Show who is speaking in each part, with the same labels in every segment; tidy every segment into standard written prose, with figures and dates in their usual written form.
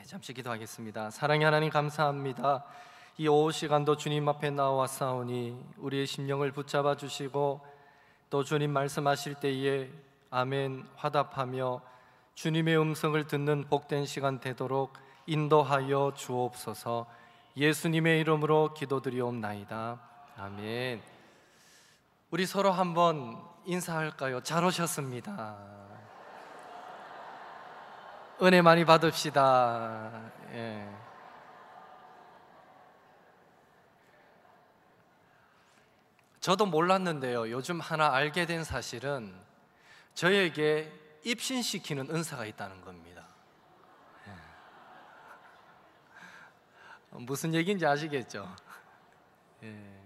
Speaker 1: 잠시 기도하겠습니다. 사랑의 하나님, 감사합니다. 이 오후 시간도 주님 앞에 나와사오니 우리의 심령을 붙잡아 주시고 또 주님 말씀하실 때에 아멘 화답하며 주님의 음성을 듣는 복된 시간 되도록 인도하여 주옵소서. 예수님의 이름으로 기도드리옵나이다. 아멘. 우리 서로 한번 인사할까요? 잘 오셨습니다. 은혜 많이 받읍시다. 예. 저도 몰랐는데요, 요즘 하나 알게 된 사실은 저에게 입신시키는 은사가 있다는 겁니다. 예. 무슨 얘기인지 아시겠죠? 예.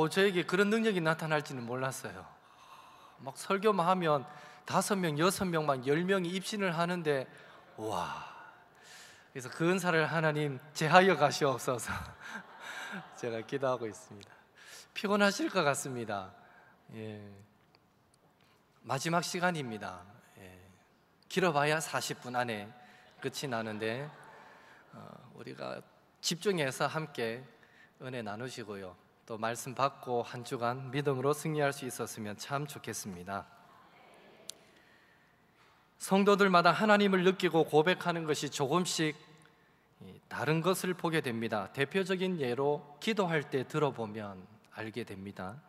Speaker 1: 저에게 그런 능력이 나타날지는 몰랐어요. 막 설교만 하면 5명, 6명만 10명이 입신을 하는데 와, 그래서 그 은사를 하나님 제하여 가시옵소서. 제가 기도하고 있습니다. 피곤하실 것 같습니다. 예. 마지막 시간입니다. 예. 길어봐야 40분 안에 끝이 나는데 우리가 집중해서 함께 은혜 나누시고요, 또 말씀 받고 한 주간 믿음으로 승리할 수 있었으면 참 좋겠습니다. 성도들마다 하나님을 느끼고 고백하는 것이 조금씩 다른 것을 보게 됩니다. 대표적인 예로 기도할 때 들어보면 알게 됩니다.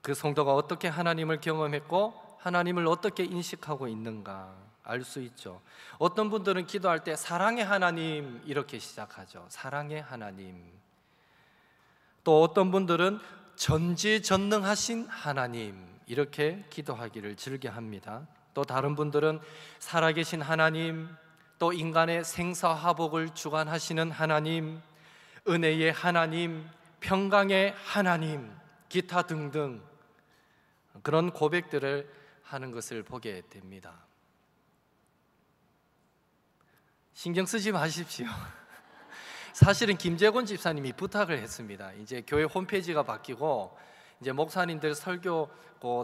Speaker 1: 그 성도가 어떻게 하나님을 경험했고 하나님을 어떻게 인식하고 있는가 알 수 있죠. 어떤 분들은 기도할 때 사랑의 하나님 이렇게 시작하죠. 사랑의 하나님. 또 어떤 분들은 전지전능하신 하나님 이렇게 기도하기를 즐겨합니다. 또 다른 분들은 살아계신 하나님, 또 인간의 생사화복을 주관하시는 하나님, 은혜의 하나님, 평강의 하나님, 기타 등등 그런 고백들을 하는 것을 보게 됩니다. 신경 쓰지 마십시오. 사실은 김재곤 집사님이 부탁을 했습니다. 이제 교회 홈페이지가 바뀌고 이제 목사님들 설교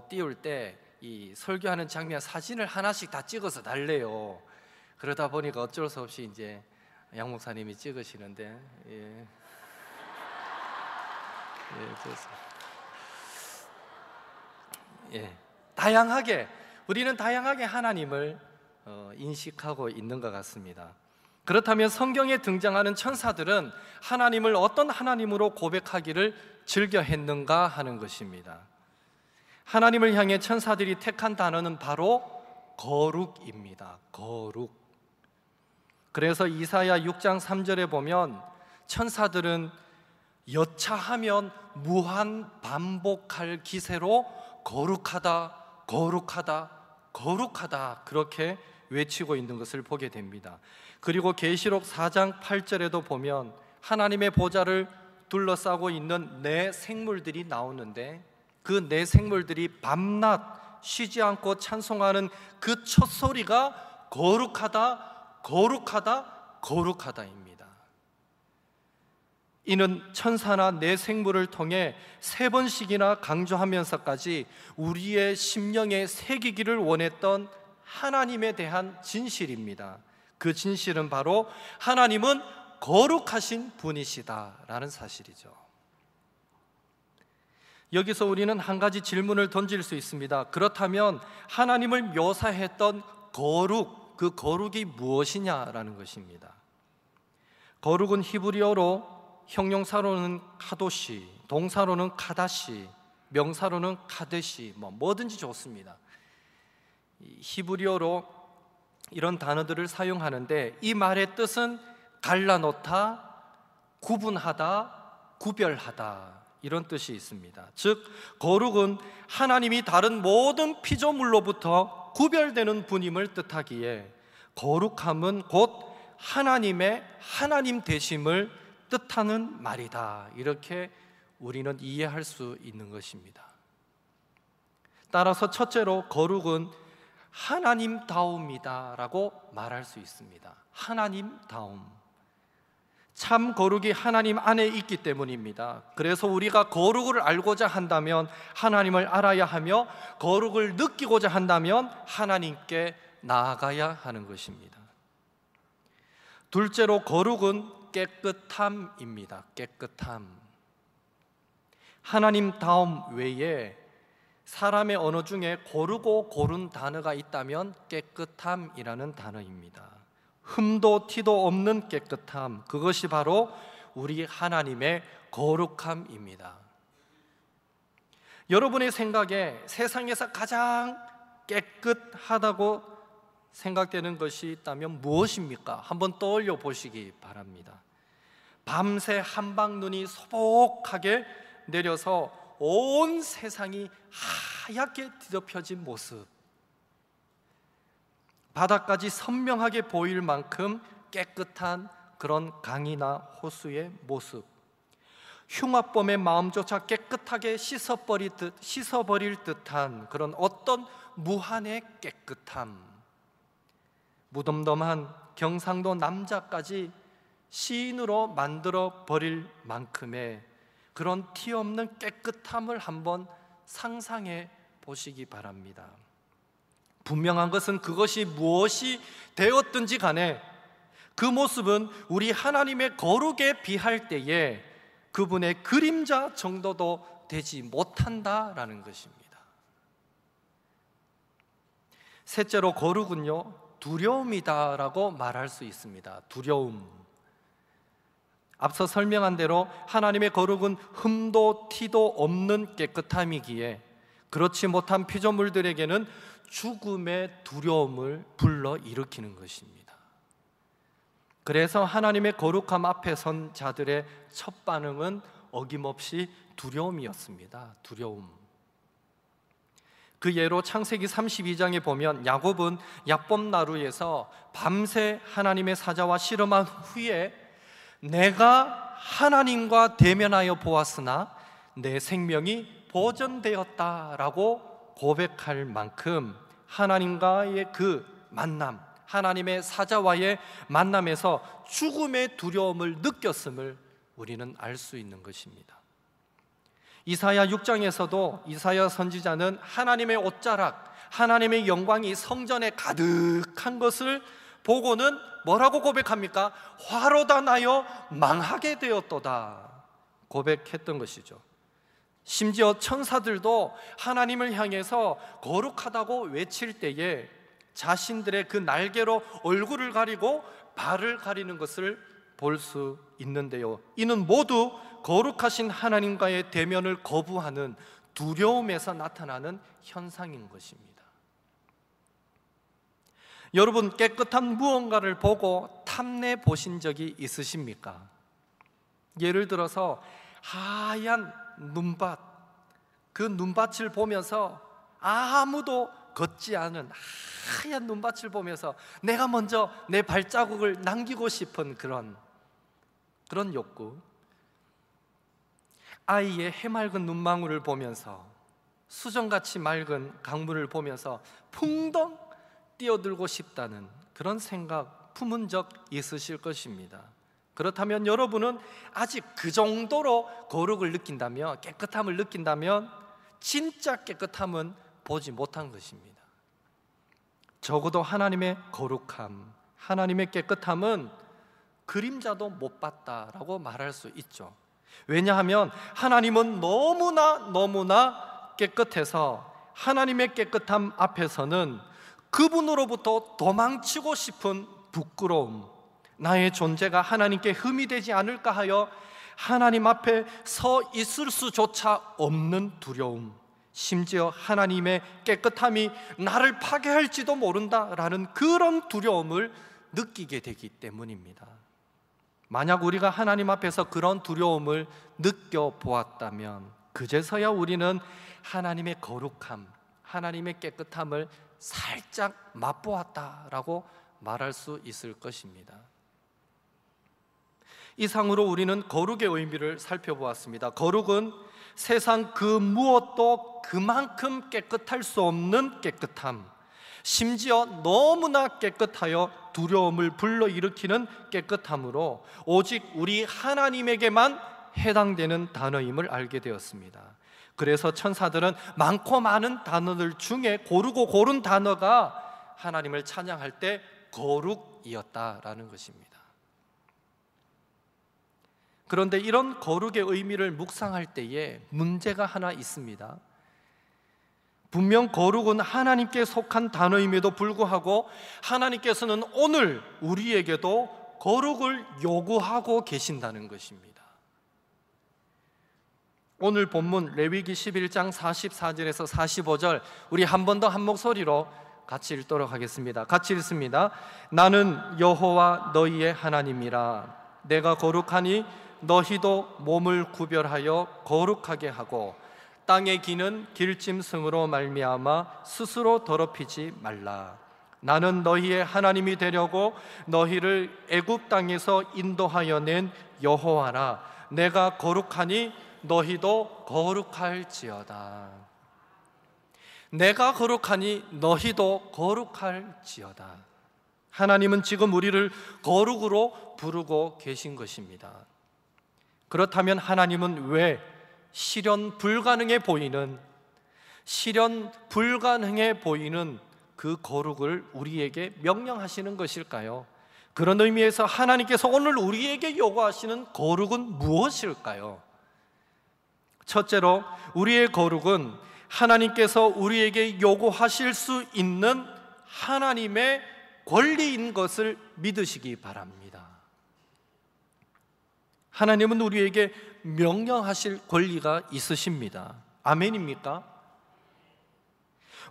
Speaker 1: 띄울 때 이 설교하는 장면 사진을 하나씩 다 찍어서 달래요. 그러다 보니까 어쩔 수 없이 이제 양 목사님이 찍으시는데 다양하게 우리는 다양하게 하나님을 인식하고 있는 것 같습니다. 그렇다면 성경에 등장하는 천사들은 하나님을 어떤 하나님으로 고백하기를 즐겨 했는가 하는 것입니다. 하나님을 향해 천사들이 택한 단어는 바로 거룩입니다. 거룩. 그래서 이사야 6장 3절에 보면 천사들은 여차하면 무한 반복할 기세로 거룩하다, 거룩하다, 거룩하다 그렇게 외치고 있는 것을 보게 됩니다. 그리고 계시록 4장 8절에도 보면 하나님의 보좌를 둘러싸고 있는 네 생물들이 나오는데 그 네 생물들이 밤낮 쉬지 않고 찬송하는 그 첫 소리가 거룩하다, 거룩하다, 거룩하다입니다. 이는 천사나 네 생물을 통해 3번씩이나 강조하면서까지 우리의 심령에 새기기를 원했던 하나님에 대한 진실입니다. 그 진실은 바로 하나님은 거룩하신 분이시다라는 사실이죠. 여기서 우리는 한 가지 질문을 던질 수 있습니다. 그렇다면 하나님을 묘사했던 거룩, 그 거룩이 무엇이냐라는 것입니다. 거룩은 히브리어로 형용사로는 카도시, 동사로는 카다시, 명사로는 카데시, 뭐든지 좋습니다. 히브리어로 이런 단어들을 사용하는데 이 말의 뜻은 갈라놓다, 구분하다, 구별하다 이런 뜻이 있습니다. 즉 거룩은 하나님이 다른 모든 피조물로부터 구별되는 분임을 뜻하기에 거룩함은 곧 하나님의 하나님 되심을 뜻하는 말이다 이렇게 우리는 이해할 수 있는 것입니다. 따라서 첫째로 거룩은 하나님다움이다 라고 말할 수 있습니다. 하나님다움. 참 거룩이 하나님 안에 있기 때문입니다. 그래서 우리가 거룩을 알고자 한다면 하나님을 알아야 하며 거룩을 느끼고자 한다면 하나님께 나아가야 하는 것입니다. 둘째로 거룩은 깨끗함입니다. 깨끗함. 하나님다움 외에 사람의 언어 중에 고르고 고른 단어가 있다면 깨끗함이라는 단어입니다. 흠도 티도 없는 깨끗함, 그것이 바로 우리 하나님의 거룩함입니다. 여러분의 생각에 세상에서 가장 깨끗하다고 생각되는 것이 있다면 무엇입니까? 한번 떠올려 보시기 바랍니다. 밤새 한방눈이 소복하게 내려서 온 세상이 하얗게 뒤덮여진 모습, 바다까지 선명하게 보일 만큼 깨끗한 그런 강이나 호수의 모습, 흉악범의 마음조차 깨끗하게 씻어버릴 듯한 그런 어떤 무한의 깨끗함, 무덤덤한 경상도 남자까지 시인으로 만들어 버릴 만큼의 그런 티 없는 깨끗함을 한번 상상해 보시기 바랍니다. 분명한 것은 그것이 무엇이 되었든지 간에 그 모습은 우리 하나님의 거룩에 비할 때에 그분의 그림자 정도도 되지 못한다라는 것입니다. 셋째로 거룩은요, 두려움이다라고 말할 수 있습니다. 두려움. 앞서 설명한 대로 하나님의 거룩은 흠도 티도 없는 깨끗함이기에 그렇지 못한 피조물들에게는 죽음의 두려움을 불러일으키는 것입니다. 그래서 하나님의 거룩함 앞에 선 자들의 첫 반응은 어김없이 두려움이었습니다. 두려움. 그 예로 창세기 32장에 보면 야곱은 야법나루에서 밤새 하나님의 사자와 씨름한 후에 내가 하나님과 대면하여 보았으나 내 생명이 보존되었다라고 고백할 만큼 하나님과의 그 만남, 하나님의 사자와의 만남에서 죽음의 두려움을 느꼈음을 우리는 알 수 있는 것입니다. 이사야 6장에서도 이사야 선지자는 하나님의 옷자락, 하나님의 영광이 성전에 가득한 것을 보고는 뭐라고 고백합니까? 화로다 나여 망하게 되었도다 고백했던 것이죠. 심지어 천사들도 하나님을 향해서 거룩하다고 외칠 때에 자신들의 그 날개로 얼굴을 가리고 발을 가리는 것을 볼 수 있는데요, 이는 모두 거룩하신 하나님과의 대면을 거부하는 두려움에서 나타나는 현상인 것입니다. 여러분, 깨끗한 무언가를 보고 탐내 보신 적이 있으십니까? 예를 들어서 하얀 눈밭, 그 눈밭을 보면서 아무도 걷지 않은 하얀 눈밭을 보면서 내가 먼저 내 발자국을 남기고 싶은 그런 욕구, 아이의 해맑은 눈망울을 보면서 수정같이 맑은 강물을 보면서 풍덩 뛰어들고 싶다는 그런 생각 품은 적 있으실 것입니다. 그렇다면 여러분은 아직 그 정도로 거룩을 느낀다면, 깨끗함을 느낀다면 진짜 깨끗함은 보지 못한 것입니다. 적어도 하나님의 거룩함, 하나님의 깨끗함은 그림자도 못 봤다라고 말할 수 있죠. 왜냐하면 하나님은 너무나 깨끗해서 하나님의 깨끗함 앞에서는 그분으로부터 도망치고 싶은 부끄러움, 나의 존재가 하나님께 흠이 되지 않을까 하여 하나님 앞에 서 있을 수조차 없는 두려움, 심지어 하나님의 깨끗함이 나를 파괴할지도 모른다라는 그런 두려움을 느끼게 되기 때문입니다. 만약 우리가 하나님 앞에서 그런 두려움을 느껴보았다면 그제서야 우리는 하나님의 거룩함, 하나님의 깨끗함을 살짝 맛보았다라고 말할 수 있을 것입니다. 이상으로 우리는 거룩의 의미를 살펴보았습니다. 거룩은 세상 그 무엇도 그만큼 깨끗할 수 없는 깨끗함, 심지어 너무나 깨끗하여 두려움을 불러일으키는 깨끗함으로 오직 우리 하나님에게만 해당되는 단어임을 알게 되었습니다. 그래서 천사들은 많고 많은 단어들 중에 고르고 고른 단어가 하나님을 찬양할 때 거룩이었다라는 것입니다. 그런데 이런 거룩의 의미를 묵상할 때에 문제가 하나 있습니다. 분명 거룩은 하나님께 속한 단어임에도 불구하고 하나님께서는 오늘 우리에게도 거룩을 요구하고 계신다는 것입니다. 오늘 본문 레위기 11장 44절에서 45절 우리 한 번 더 한 목소리로 같이 읽도록 하겠습니다. 같이 읽습니다. 나는 여호와 너희의 하나님이라. 내가 거룩하니 너희도 몸을 구별하여 거룩하게 하고 땅의 기는 길짐승으로 말미암아 스스로 더럽히지 말라. 나는 너희의 하나님이 되려고 너희를 애굽 땅에서 인도하여 낸 여호와라. 내가 거룩하니 너희도 거룩할지어다. 내가 거룩하니 너희도 거룩할지어다. 하나님은 지금 우리를 거룩으로 부르고 계신 것입니다. 그렇다면 하나님은 왜 실현 불가능해 보이는 그 거룩을 우리에게 명령하시는 것일까요? 그런 의미에서 하나님께서 오늘 우리에게 요구하시는 거룩은 무엇일까요? 첫째로 우리의 거룩은 하나님께서 우리에게 요구하실 수 있는 하나님의 권리인 것을 믿으시기 바랍니다. 하나님은 우리에게 명령하실 권리가 있으십니다. 아멘입니까?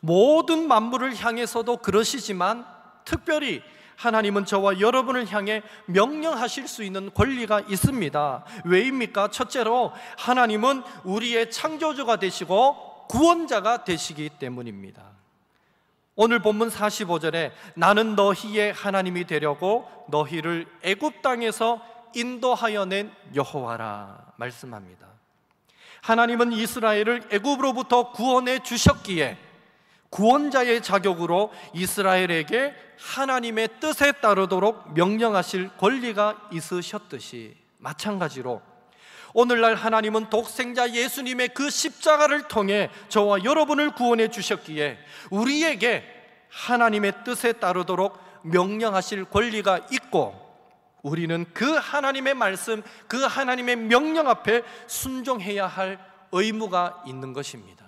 Speaker 1: 모든 만물을 향해서도 그러시지만 특별히 하나님은 저와 여러분을 향해 명령하실 수 있는 권리가 있습니다. 왜입니까? 첫째로 하나님은 우리의 창조주가 되시고 구원자가 되시기 때문입니다. 오늘 본문 45절에 나는 너희의 하나님이 되려고 너희를 애굽 땅에서 인도하여 낸 여호와라 말씀합니다. 하나님은 이스라엘을 애굽으로부터 구원해 주셨기에 구원자의 자격으로 이스라엘에게 하나님의 뜻에 따르도록 명령하실 권리가 있으셨듯이 마찬가지로 오늘날 하나님은 독생자 예수님의 그 십자가를 통해 저와 여러분을 구원해 주셨기에 우리에게 하나님의 뜻에 따르도록 명령하실 권리가 있고 우리는 그 하나님의 말씀, 그 하나님의 명령 앞에 순종해야 할 의무가 있는 것입니다.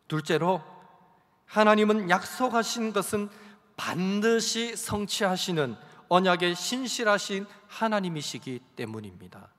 Speaker 1: 둘째로 하나님은 약속하신 것은 반드시 성취하시는 언약의 신실하신 하나님이시기 때문입니다.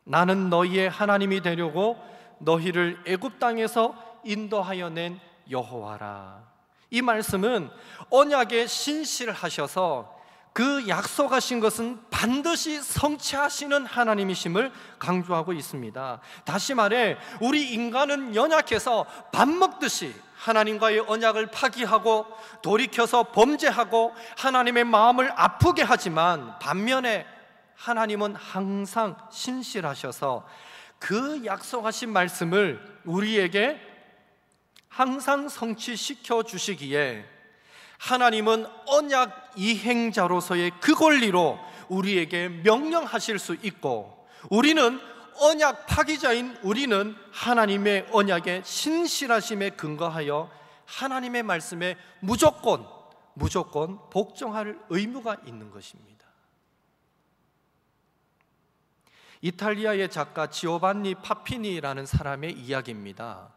Speaker 1: 나는 너희의 하나님이 되려고 너희를 애굽 땅에서 인도하여 낸 여호와라. 이 말씀은 언약에 신실하셔서 그 약속하신 것은 반드시 성취하시는 하나님이심을 강조하고 있습니다. 다시 말해 우리 인간은 연약해서 밥 먹듯이 하나님과의 언약을 파기하고 돌이켜서 범죄하고 하나님의 마음을 아프게 하지만 반면에 하나님은 항상 신실하셔서 그 약속하신 말씀을 우리에게 항상 성취시켜 주시기에 하나님은 언약 이행자로서의 그 권리로 우리에게 명령하실 수 있고 우리는 언약 파기자인 우리는 하나님의 언약의 신실하심에 근거하여 하나님의 말씀에 무조건 복종할 의무가 있는 것입니다. 이탈리아의 작가 지오반니 파피니라는 사람의 이야기입니다.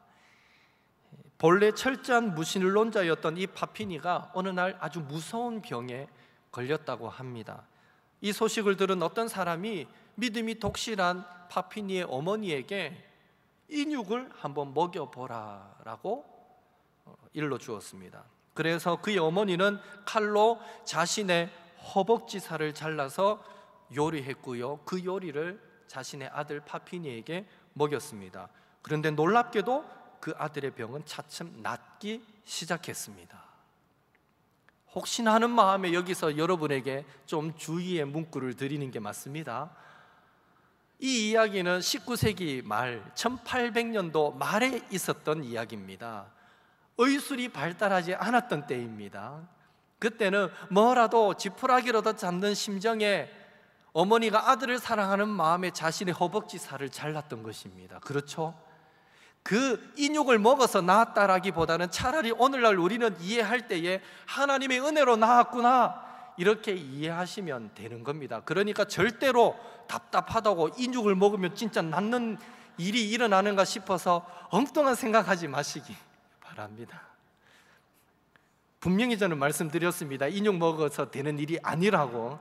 Speaker 1: 본래 철저한 무신론자였던 이 파피니가 어느 날 아주 무서운 병에 걸렸다고 합니다. 이 소식을 들은 어떤 사람이 믿음이 독실한 파피니의 어머니에게 인육을 한번 먹여보라라고 일러주었습니다. 그래서 그의 어머니는 칼로 자신의 허벅지살을 잘라서 요리했고요, 그 요리를 자신의 아들 파피니에게 먹였습니다. 그런데 놀랍게도 그 아들의 병은 차츰 낫기 시작했습니다. 혹시나 하는 마음에 여기서 여러분에게 좀 주의의 문구를 드리는 게 맞습니다. 이 이야기는 19세기 말 1800년도 말에 있었던 이야기입니다. 의술이 발달하지 않았던 때입니다. 그때는 뭐라도 지푸라기라도 잡는 심정에 어머니가 아들을 사랑하는 마음에 자신의 허벅지 살을 잘랐던 것입니다. 그렇죠? 그 인육을 먹어서 나았다라기보다는 차라리 오늘날 우리는 이해할 때에 하나님의 은혜로 나았구나, 이렇게 이해하시면 되는 겁니다. 그러니까 절대로 답답하다고 인육을 먹으면 진짜 낫는 일이 일어나는가 싶어서 엉뚱한 생각하지 마시기 바랍니다. 분명히 저는 말씀드렸습니다. 인육 먹어서 되는 일이 아니라고.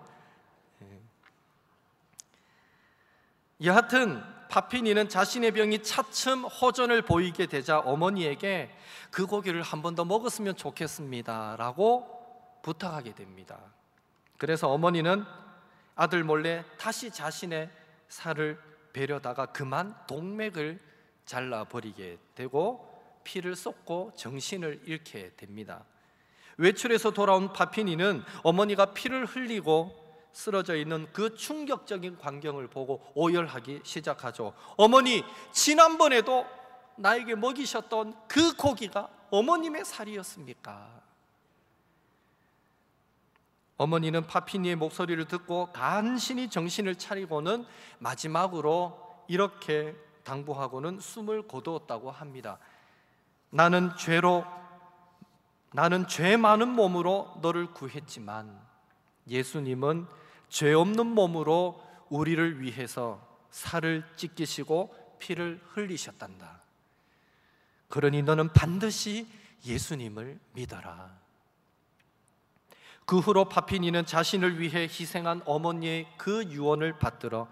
Speaker 1: 여하튼 파피니는 자신의 병이 차츰 호전을 보이게 되자 어머니에게 그 고기를 한 번 더 먹었으면 좋겠습니다 라고 부탁하게 됩니다. 그래서 어머니는 아들 몰래 다시 자신의 살을 베려다가 그만 동맥을 잘라버리게 되고 피를 쏟고 정신을 잃게 됩니다. 외출해서 돌아온 파피니는 어머니가 피를 흘리고 쓰러져 있는 그 충격적인 광경을 보고 오열하기 시작하죠. 어머니, 지난번에도 나에게 먹이셨던 그 고기가 어머님의 살이었습니까? 어머니는 파피니의 목소리를 듣고 간신히 정신을 차리고는 마지막으로 이렇게 당부하고는 숨을 거두었다고 합니다. 나는 죄 많은 몸으로 너를 구했지만 예수님은 죄 없는 몸으로 우리를 위해서 살을 찢기시고 피를 흘리셨단다. 그러니 너는 반드시 예수님을 믿어라. 그 후로 파피니는 자신을 위해 희생한 어머니의 그 유언을 받들어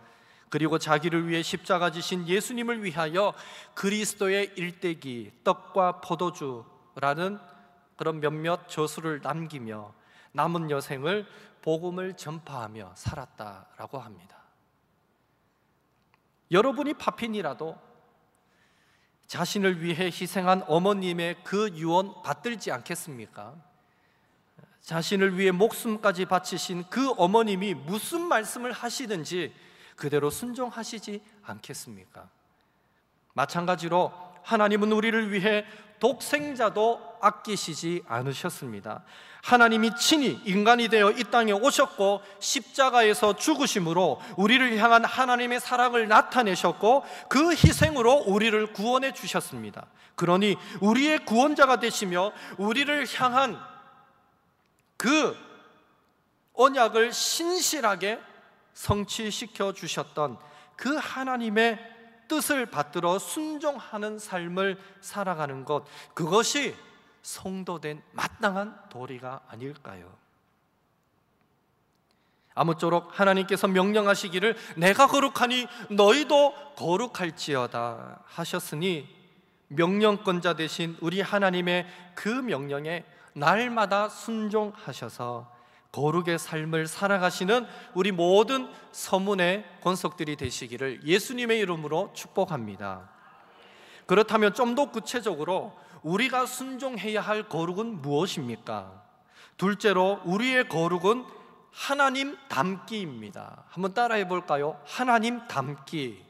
Speaker 1: 그리고 자기를 위해 십자가 지신 예수님을 위하여 그리스도의 일대기 떡과 포도주라는 그런 몇몇 저수를 남기며 남은 여생을 복음을 전파하며 살았다라고 합니다. 여러분이 파핀이라도 자신을 위해 희생한 어머님의 그 유언 받들지 않겠습니까? 자신을 위해 목숨까지 바치신 그 어머님이 무슨 말씀을 하시든지 그대로 순종하시지 않겠습니까? 마찬가지로 하나님은 우리를 위해 독생자도 아끼시지 않으셨습니다. 하나님이 친히 인간이 되어 이 땅에 오셨고 십자가에서 죽으심으로 우리를 향한 하나님의 사랑을 나타내셨고 그 희생으로 우리를 구원해 주셨습니다. 그러니 우리의 구원자가 되시며 우리를 향한 그 언약을 신실하게 성취시켜 주셨던 그 하나님의 뜻을 받들어 순종하는 삶을 살아가는 것, 그것이 성도된 마땅한 도리가 아닐까요? 아무쪼록 하나님께서 명령하시기를 내가 거룩하니 너희도 거룩할지어다 하셨으니 명령권자 되신 우리 하나님의 그 명령에 날마다 순종하셔서 거룩의 삶을 살아가시는 우리 모든 서문의 권속들이 되시기를 예수님의 이름으로 축복합니다. 그렇다면 좀 더 구체적으로 우리가 순종해야 할 거룩은 무엇입니까? 둘째로 우리의 거룩은 하나님 닮기입니다. 한번 따라해 볼까요? 하나님 닮기.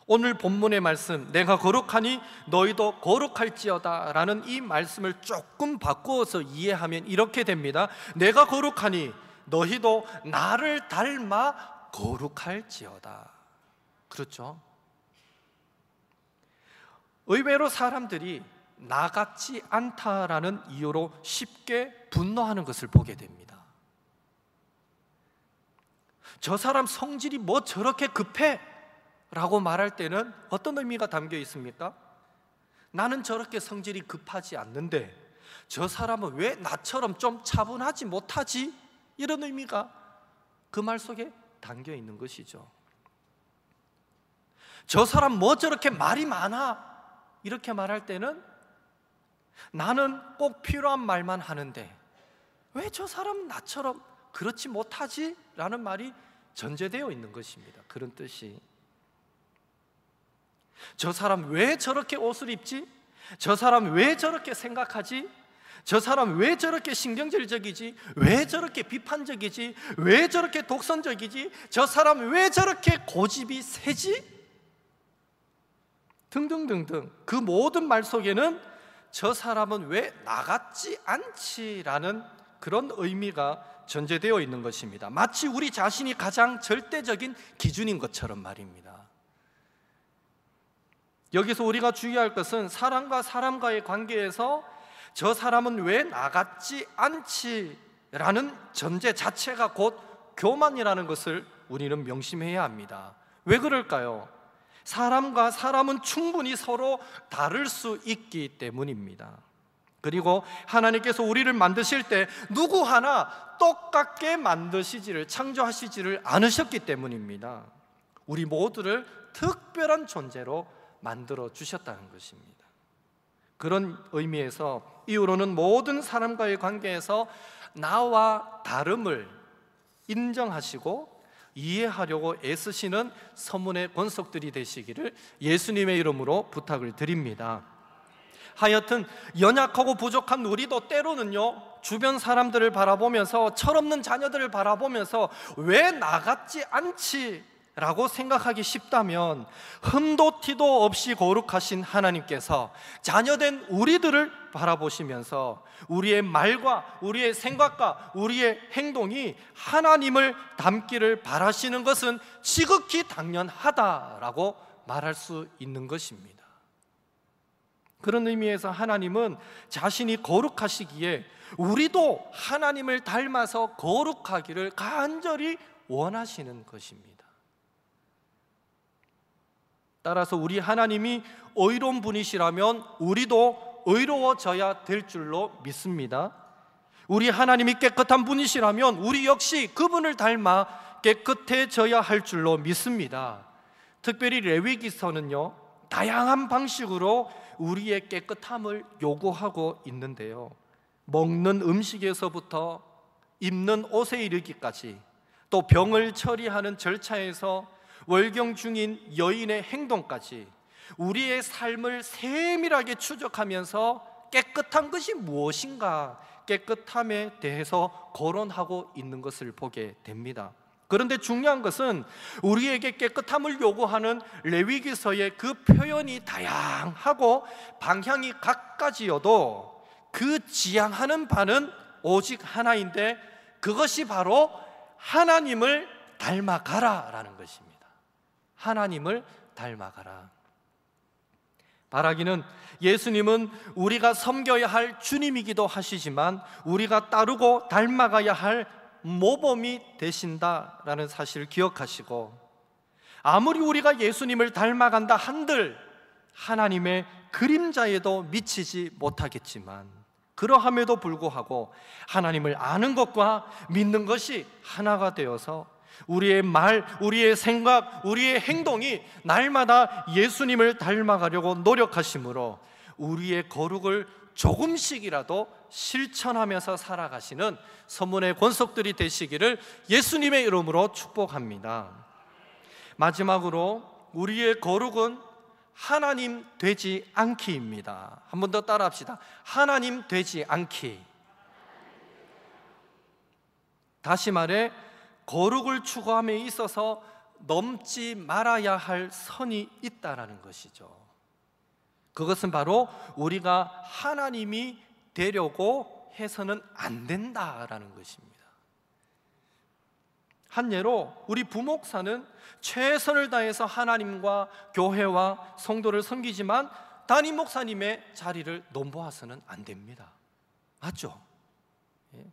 Speaker 1: 오늘 본문의 말씀, 내가 거룩하니 너희도 거룩할지어다 라는 이 말씀을 조금 바꾸어서 이해하면 이렇게 됩니다. 내가 거룩하니 너희도 나를 닮아 거룩할지어다. 그렇죠? 의외로 사람들이 나 같지 않다라는 이유로 쉽게 분노하는 것을 보게 됩니다. 저 사람 성질이 뭐 저렇게 급해? 라고 말할 때는 어떤 의미가 담겨 있습니까? 나는 저렇게 성질이 급하지 않는데 저 사람은 왜 나처럼 좀 차분하지 못하지? 이런 의미가 그 말 속에 담겨 있는 것이죠. 저 사람 뭐 저렇게 말이 많아? 이렇게 말할 때는 나는 꼭 필요한 말만 하는데 왜 저 사람은 나처럼 그렇지 못하지? 라는 말이 전제되어 있는 것입니다. 그런 뜻이. 저 사람 왜 저렇게 옷을 입지? 저 사람 왜 저렇게 생각하지? 저 사람 왜 저렇게 신경질적이지? 왜 저렇게 비판적이지? 왜 저렇게 독선적이지? 저 사람 왜 저렇게 고집이 세지? 등등등등. 그 모든 말 속에는 저 사람은 왜 나같지 않지라는 그런 의미가 전제되어 있는 것입니다. 마치 우리 자신이 가장 절대적인 기준인 것처럼 말입니다. 여기서 우리가 주의할 것은 사람과 사람과의 관계에서 저 사람은 왜 나같지 않지 라는 전제 자체가 곧 교만이라는 것을 우리는 명심해야 합니다. 왜 그럴까요? 사람과 사람은 충분히 서로 다를 수 있기 때문입니다. 그리고 하나님께서 우리를 만드실 때 누구 하나 똑같게 만드시지를, 창조하시지를 않으셨기 때문입니다. 우리 모두를 특별한 존재로 만들어 주셨다는 것입니다. 그런 의미에서 이후로는 모든 사람과의 관계에서 나와 다름을 인정하시고 이해하려고 애쓰시는 서문의 권속들이 되시기를 예수님의 이름으로 부탁을 드립니다. 하여튼 연약하고 부족한 우리도 때로는요, 주변 사람들을 바라보면서, 철없는 자녀들을 바라보면서 왜 나 같지 않지? 라고 생각하기 쉽다면, 흠도 티도 없이 거룩하신 하나님께서 자녀된 우리들을 바라보시면서 우리의 말과 우리의 생각과 우리의 행동이 하나님을 닮기를 바라시는 것은 지극히 당연하다라고 말할 수 있는 것입니다. 그런 의미에서 하나님은 자신이 거룩하시기에 우리도 하나님을 닮아서 거룩하기를 간절히 원하시는 것입니다. 따라서 우리 하나님이 의로운 분이시라면 우리도 의로워져야 될 줄로 믿습니다. 우리 하나님이 깨끗한 분이시라면 우리 역시 그분을 닮아 깨끗해져야 할 줄로 믿습니다. 특별히 레위기서는요, 다양한 방식으로 우리의 깨끗함을 요구하고 있는데요, 먹는 음식에서부터 입는 옷에 이르기까지, 또 병을 처리하는 절차에서 월경 중인 여인의 행동까지 우리의 삶을 세밀하게 추적하면서 깨끗한 것이 무엇인가, 깨끗함에 대해서 거론하고 있는 것을 보게 됩니다. 그런데 중요한 것은 우리에게 깨끗함을 요구하는 레위기서의 그 표현이 다양하고 방향이 각가지여도 그 지향하는 바는 오직 하나인데, 그것이 바로 하나님을 닮아가라라는 것입니다. 하나님을 닮아가라. 말하기는 예수님은 우리가 섬겨야 할 주님이기도 하시지만 우리가 따르고 닮아가야 할 모범이 되신다라는 사실을 기억하시고, 아무리 우리가 예수님을 닮아간다 한들 하나님의 그림자에도 미치지 못하겠지만, 그러함에도 불구하고 하나님을 아는 것과 믿는 것이 하나가 되어서 우리의 말, 우리의 생각, 우리의 행동이 날마다 예수님을 닮아가려고 노력하심으로 우리의 거룩을 조금씩이라도 실천하면서 살아가시는 서문의 권속들이 되시기를 예수님의 이름으로 축복합니다. 마지막으로 우리의 거룩은 하나님 되지 않기입니다. 한 번 더 따라합시다. 하나님 되지 않기. 다시 말해, 거룩을 추구함에 있어서 넘지 말아야 할 선이 있다라는 것이죠. 그것은 바로 우리가 하나님이 되려고 해서는 안 된다라는 것입니다. 한 예로 우리 부목사는 최선을 다해서 하나님과 교회와 성도를 섬기지만 담임 목사님의 자리를 넘보아서는 안 됩니다. 맞죠? 예.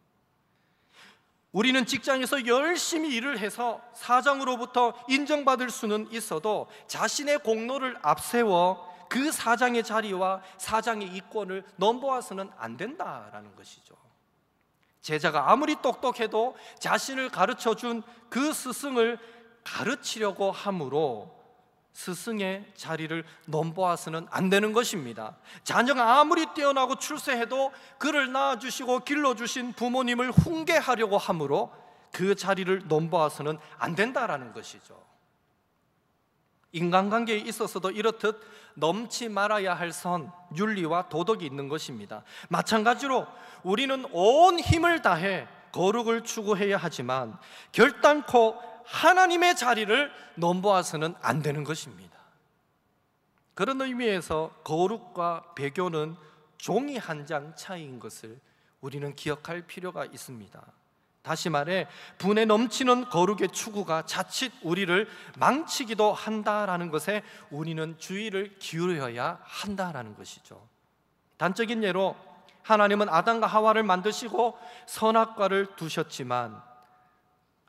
Speaker 1: 우리는 직장에서 열심히 일을 해서 사장으로부터 인정받을 수는 있어도 자신의 공로를 앞세워 그 사장의 자리와 사장의 이권을 넘보아서는 안 된다라는 것이죠. 제자가 아무리 똑똑해도 자신을 가르쳐준 그 스승을 가르치려고 함으로 스승의 자리를 넘보아서는 안 되는 것입니다. 자녀가 아무리 뛰어나고 출세해도 그를 낳아주시고 길러주신 부모님을 훈계하려고 함으로 그 자리를 넘보아서는 안 된다라는 것이죠. 인간관계에 있어서도 이렇듯 넘지 말아야 할 선, 윤리와 도덕이 있는 것입니다. 마찬가지로 우리는 온 힘을 다해 거룩을 추구해야 하지만 결단코 하나님의 자리를 넘보아서는 안 되는 것입니다. 그런 의미에서 거룩과 배교는 종이 한 장 차이인 것을 우리는 기억할 필요가 있습니다. 다시 말해, 분에 넘치는 거룩의 추구가 자칫 우리를 망치기도 한다라는 것에 우리는 주의를 기울여야 한다라는 것이죠. 단적인 예로 하나님은 아담과 하와를 만드시고 선악과를 두셨지만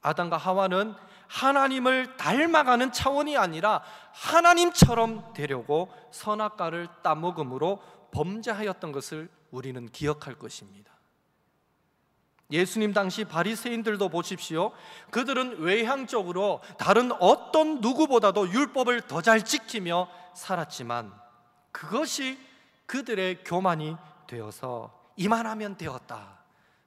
Speaker 1: 아담과 하와는 하나님을 닮아가는 차원이 아니라 하나님처럼 되려고 선악과를 따먹음으로 범죄하였던 것을 우리는 기억할 것입니다. 예수님 당시 바리새인들도 보십시오. 그들은 외향적으로 다른 어떤 누구보다도 율법을 더 잘 지키며 살았지만 그것이 그들의 교만이 되어서 이만하면 되었다,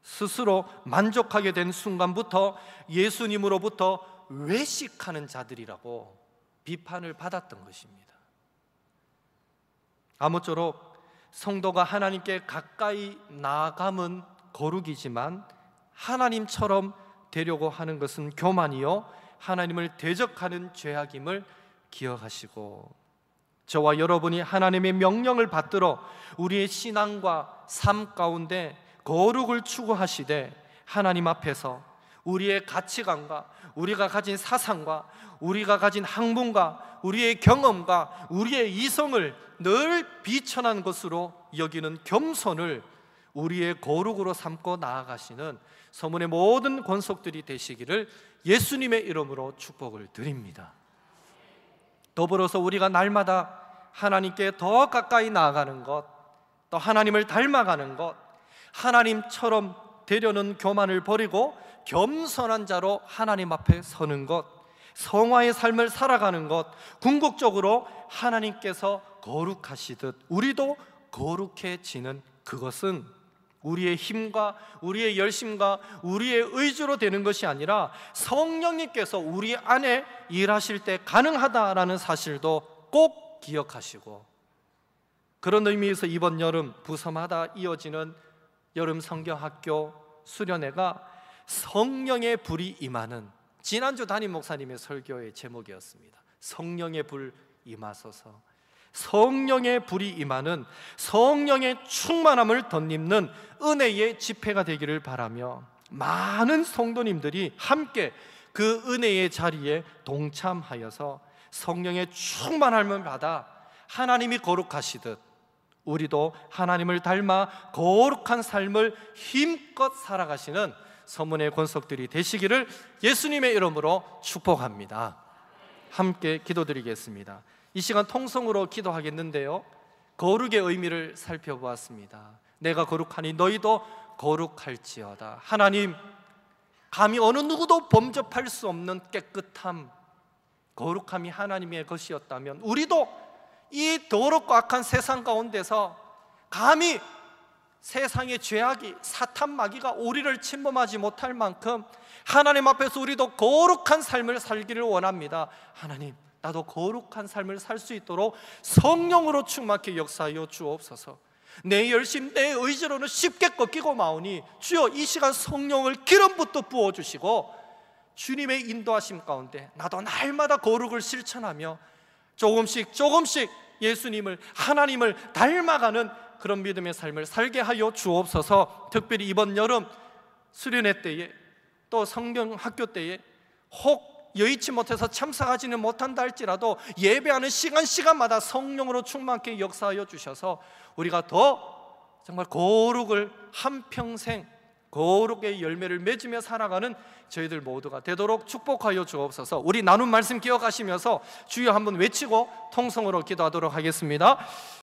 Speaker 1: 스스로 만족하게 된 순간부터 예수님으로부터 외식하는 자들이라고 비판을 받았던 것입니다. 아무쪼록 성도가 하나님께 가까이 나아감은 거룩이지만 하나님처럼 되려고 하는 것은 교만이요 하나님을 대적하는 죄악임을 기억하시고, 저와 여러분이 하나님의 명령을 받들어 우리의 신앙과 삶 가운데 거룩을 추구하시되 하나님 앞에서 우리의 가치관과 우리가 가진 사상과 우리가 가진 학문과 우리의 경험과 우리의 이성을 늘 비천한 것으로 여기는 겸손을 우리의 거룩으로 삼고 나아가시는 서문의 모든 권속들이 되시기를 예수님의 이름으로 축복을 드립니다. 더불어서 우리가 날마다 하나님께 더 가까이 나아가는 것, 또 하나님을 닮아가는 것, 하나님처럼 되려는 교만을 버리고 겸손한 자로 하나님 앞에 서는 것, 성화의 삶을 살아가는 것, 궁극적으로 하나님께서 거룩하시듯 우리도 거룩해지는 그것은 우리의 힘과 우리의 열심과 우리의 의지로 되는 것이 아니라 성령님께서 우리 안에 일하실 때 가능하다라는 사실도 꼭 기억하시고, 그런 의미에서 이번 여름 부서마다 이어지는 여름 성경학교 수련회가 성령의 불이 임하는, 지난주 담임 목사님의 설교의 제목이었습니다. 성령의 불 임하소서. 성령의 불이 임하는, 성령의 충만함을 덧입는 은혜의 집회가 되기를 바라며 많은 성도님들이 함께 그 은혜의 자리에 동참하여서 성령의 충만함을 받아 하나님이 거룩하시듯 우리도 하나님을 닮아 거룩한 삶을 힘껏 살아가시는 서문의 권속들이 되시기를 예수님의 이름으로 축복합니다. 함께 기도드리겠습니다. 이 시간 통성으로 기도하겠는데요, 거룩의 의미를 살펴보았습니다. 내가 거룩하니 너희도 거룩할지어다. 하나님, 감히 어느 누구도 범접할 수 없는 깨끗함, 거룩함이 하나님의 것이었다면 우리도 이 더럽고 악한 세상 가운데서 감히 세상의 죄악이, 사탄 마귀가 우리를 침범하지 못할 만큼 하나님 앞에서 우리도 거룩한 삶을 살기를 원합니다. 하나님, 나도 거룩한 삶을 살 수 있도록 성령으로 충만케 역사하여 주옵소서. 내 열심, 내 의지로는 쉽게 꺾이고 마오니 주여 이 시간 성령을 기름부터 부어주시고 주님의 인도하심 가운데 나도 날마다 거룩을 실천하며 조금씩 예수님을, 하나님을 닮아가는 그런 믿음의 삶을 살게 하여 주옵소서. 특별히 이번 여름 수련회 때에 또 성경학교 때에 혹 여의치 못해서 참석하지는 못한다 할지라도 예배하는 시간마다 성령으로 충만케 역사하여 주셔서 우리가 더 정말 거룩을 한평생 거룩의 열매를 맺으며 살아가는 저희들 모두가 되도록 축복하여 주옵소서. 우리 나눈 말씀 기억하시면서 주여 한번 외치고 통성으로 기도하도록 하겠습니다.